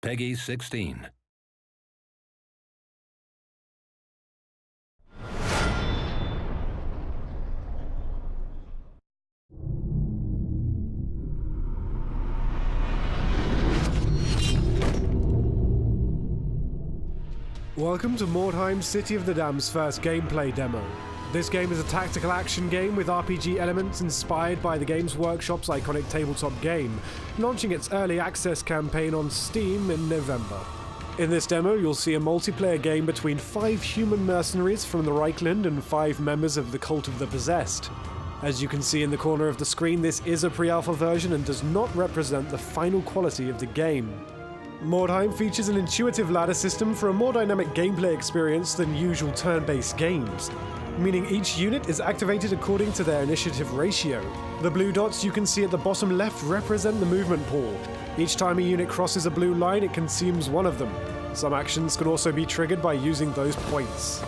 Peggy 16. Welcome to Mordheim, City of the Damned's first gameplay demo. This game is a tactical action game with RPG elements inspired by the Games Workshop's iconic tabletop game, launching its early access campaign on Steam in November. In this demo, you'll see a multiplayer game between 5 human mercenaries from the Reichland and 5 members of the Cult of the Possessed. As you can see in the corner of the screen, this is a pre-alpha version and does not represent the final quality of the game. Mordheim features an intuitive ladder system for a more dynamic gameplay experience than usual turn-based games, meaning each unit is activated according to their initiative ratio. The blue dots you can see at the bottom left represent the movement pool. Each time a unit crosses a blue line, it consumes one of them. Some actions can also be triggered by using those points.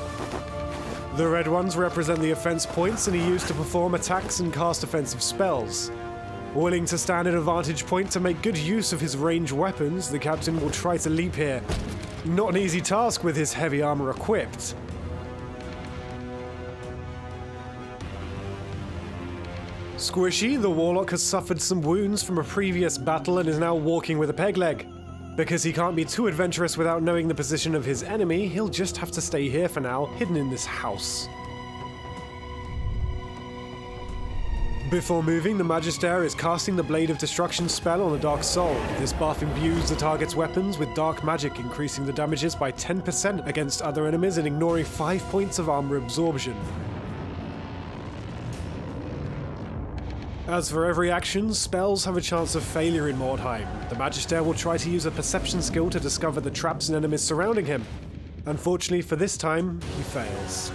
The red ones represent the offense points and are used to perform attacks and cast offensive spells. Willing to stand at a vantage point to make good use of his ranged weapons, the captain will try to leap here. Not an easy task with his heavy armor equipped. Squishy, the warlock, has suffered some wounds from a previous battle and is now walking with a peg leg. Because he can't be too adventurous without knowing the position of his enemy, he'll just have to stay here for now, hidden in this house. Before moving, the Magister is casting the Blade of Destruction spell on the Dark Soul. This buff imbues the target's weapons with dark magic, increasing the damages by 10% against other enemies and ignoring 5 points of armor absorption. As for every action, spells have a chance of failure in Mordheim. The Magister will try to use a perception skill to discover the traps and enemies surrounding him. Unfortunately for this time, he fails.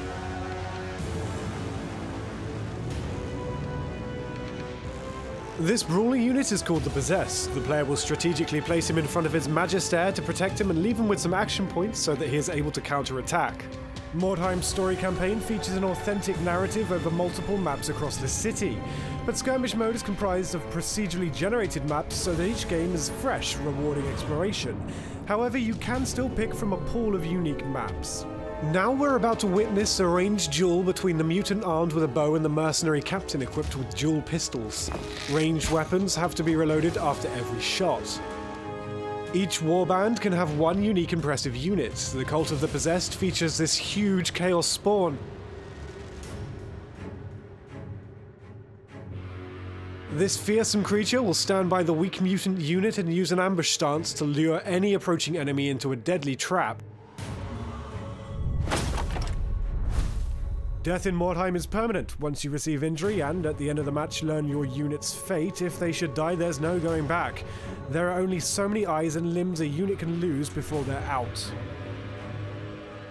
This brawling unit is called the Possessed. The player will strategically place him in front of his Magister to protect him and leave him with some action points so that he is able to counter-attack. Mordheim's story campaign features an authentic narrative over multiple maps across the city, but skirmish mode is comprised of procedurally generated maps so that each game is fresh, rewarding exploration. However, you can still pick from a pool of unique maps. Now we're about to witness a ranged duel between the mutant armed with a bow and the mercenary captain equipped with dual pistols. Ranged weapons have to be reloaded after every shot. Each warband can have one unique impressive unit. The Cult of the Possessed features this huge chaos spawn. This fearsome creature will stand by the weak mutant unit and use an ambush stance to lure any approaching enemy into a deadly trap. Death in Mordheim is permanent. Once you receive injury and, at the end of the match, learn your unit's fate, if they should die, there's no going back. There are only so many eyes and limbs a unit can lose before they're out.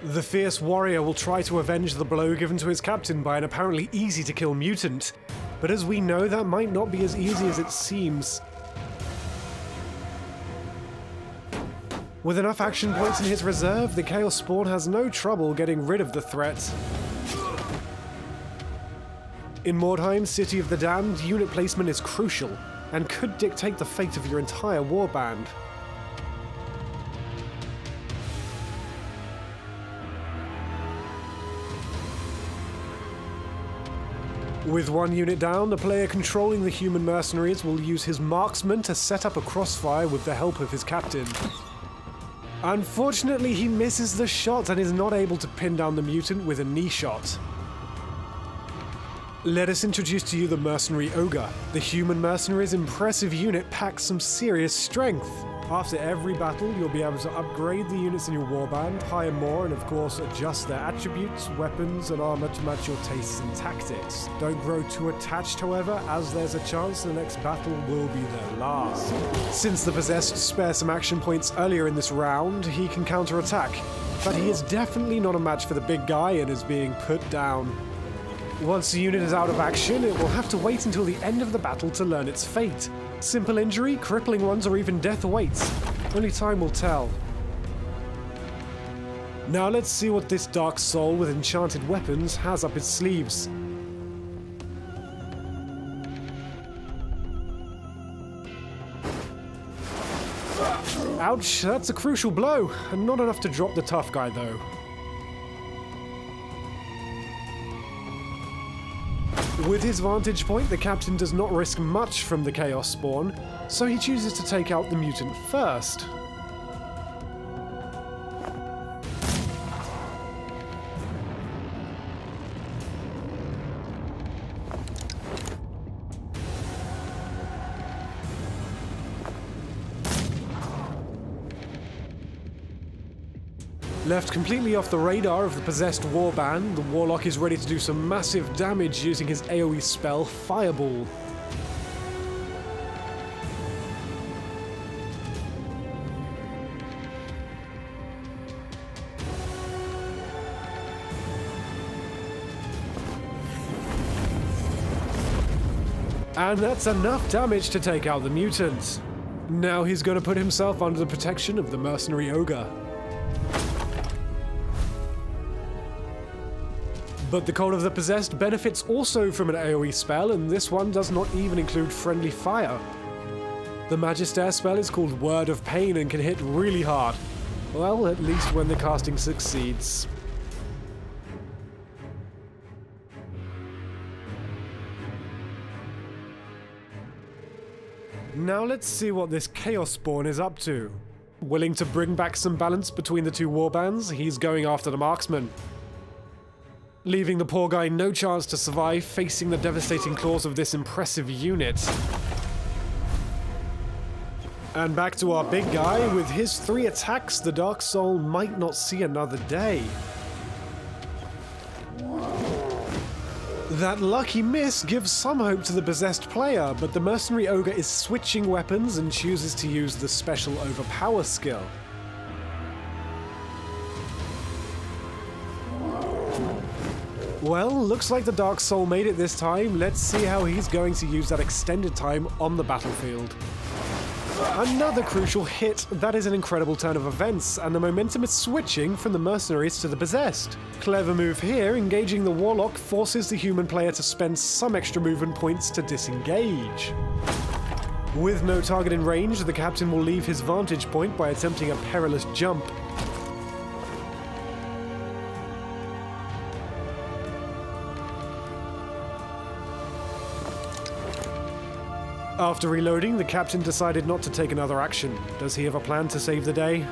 The fierce warrior will try to avenge the blow given to his captain by an apparently easy-to-kill mutant. But as we know, that might not be as easy as it seems. With enough action points in his reserve, the Chaos Spawn has no trouble getting rid of the threat. In Mordheim, City of the Damned, unit placement is crucial, and could dictate the fate of your entire warband. With one unit down, the player controlling the human mercenaries will use his marksman to set up a crossfire with the help of his captain. Unfortunately, he misses the shot and is not able to pin down the mutant with a knee shot. Let us introduce to you the Mercenary Ogre. The human mercenary's impressive unit packs some serious strength. After every battle, you'll be able to upgrade the units in your warband, hire more, and of course adjust their attributes, weapons, and armor to match your tastes and tactics. Don't grow too attached, however, as there's a chance the next battle will be their last. Since the Possessed spare some action points earlier in this round, he can counter-attack, but he is definitely not a match for the big guy and is being put down. Once the unit is out of action, it will have to wait until the end of the battle to learn its fate. Simple injury, crippling ones, or even death awaits. Only time will tell. Now let's see what this dark soul with enchanted weapons has up its sleeves. Ouch, that's a crucial blow, and not enough to drop the tough guy though. With his vantage point, the captain does not risk much from the Chaos Spawn, so he chooses to take out the mutant first. Left completely off the radar of the possessed Warband, the Warlock is ready to do some massive damage using his AoE spell, Fireball. And that's enough damage to take out the mutant. Now he's going to put himself under the protection of the mercenary ogre. But the Cult of the Possessed benefits also from an AoE spell, and this one does not even include friendly fire. The Magister spell is called Word of Pain and can hit really hard. Well, at least when the casting succeeds. Now let's see what this Chaos Spawn is up to. Willing to bring back some balance between the two warbands, he's going after the marksman, leaving the poor guy no chance to survive, facing the devastating claws of this impressive unit. And back to our big guy. With his 3 attacks, the Dark Soul might not see another day. That lucky miss gives some hope to the possessed player, but the mercenary ogre is switching weapons and chooses to use the special overpower skill. Well, looks like the Dark Soul made it this time. Let's see how he's going to use that extended time on the battlefield. Another crucial hit. That is an incredible turn of events, and the momentum is switching from the mercenaries to the possessed. Clever move here. Engaging the Warlock forces the human player to spend some extra movement points to disengage. With no target in range, the captain will leave his vantage point by attempting a perilous jump. After reloading, the captain decided not to take another action. Does he have a plan to save the day?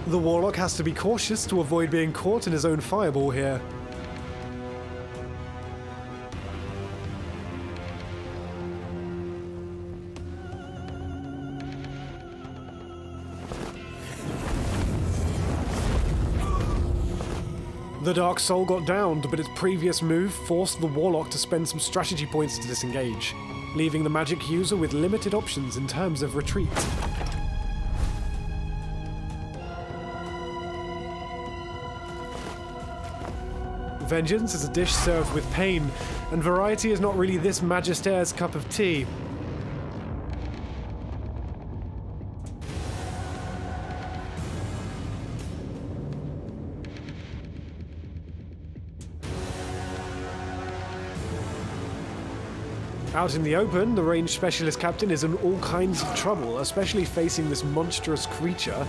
The Warlock has to be cautious to avoid being caught in his own fireball here. The Dark Soul got downed, but its previous move forced the Warlock to spend some strategy points to disengage, leaving the magic user with limited options in terms of retreat. Vengeance is a dish served with pain, and variety is not really this Magister's cup of tea. Out in the open, the ranged specialist captain is in all kinds of trouble, especially facing this monstrous creature.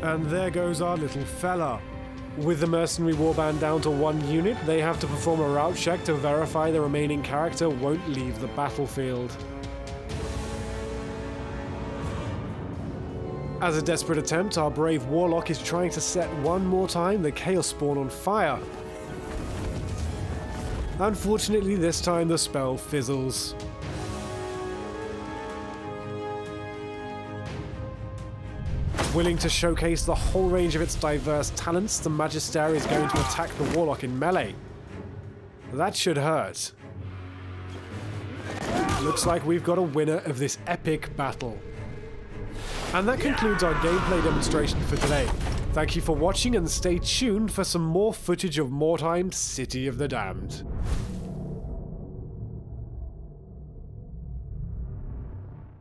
And there goes our little fella. With the mercenary warband down to 1 unit, they have to perform a route check to verify the remaining character won't leave the battlefield. As a desperate attempt, our brave Warlock is trying to set one more time the Chaos Spawn on fire. Unfortunately, this time the spell fizzles. Willing to showcase the whole range of its diverse talents, the Magister is going to attack the Warlock in melee. That should hurt. Looks like we've got a winner of this epic battle. And that concludes our gameplay demonstration for today. Thank you for watching, and stay tuned for some more footage of Mordheim, City of the Damned.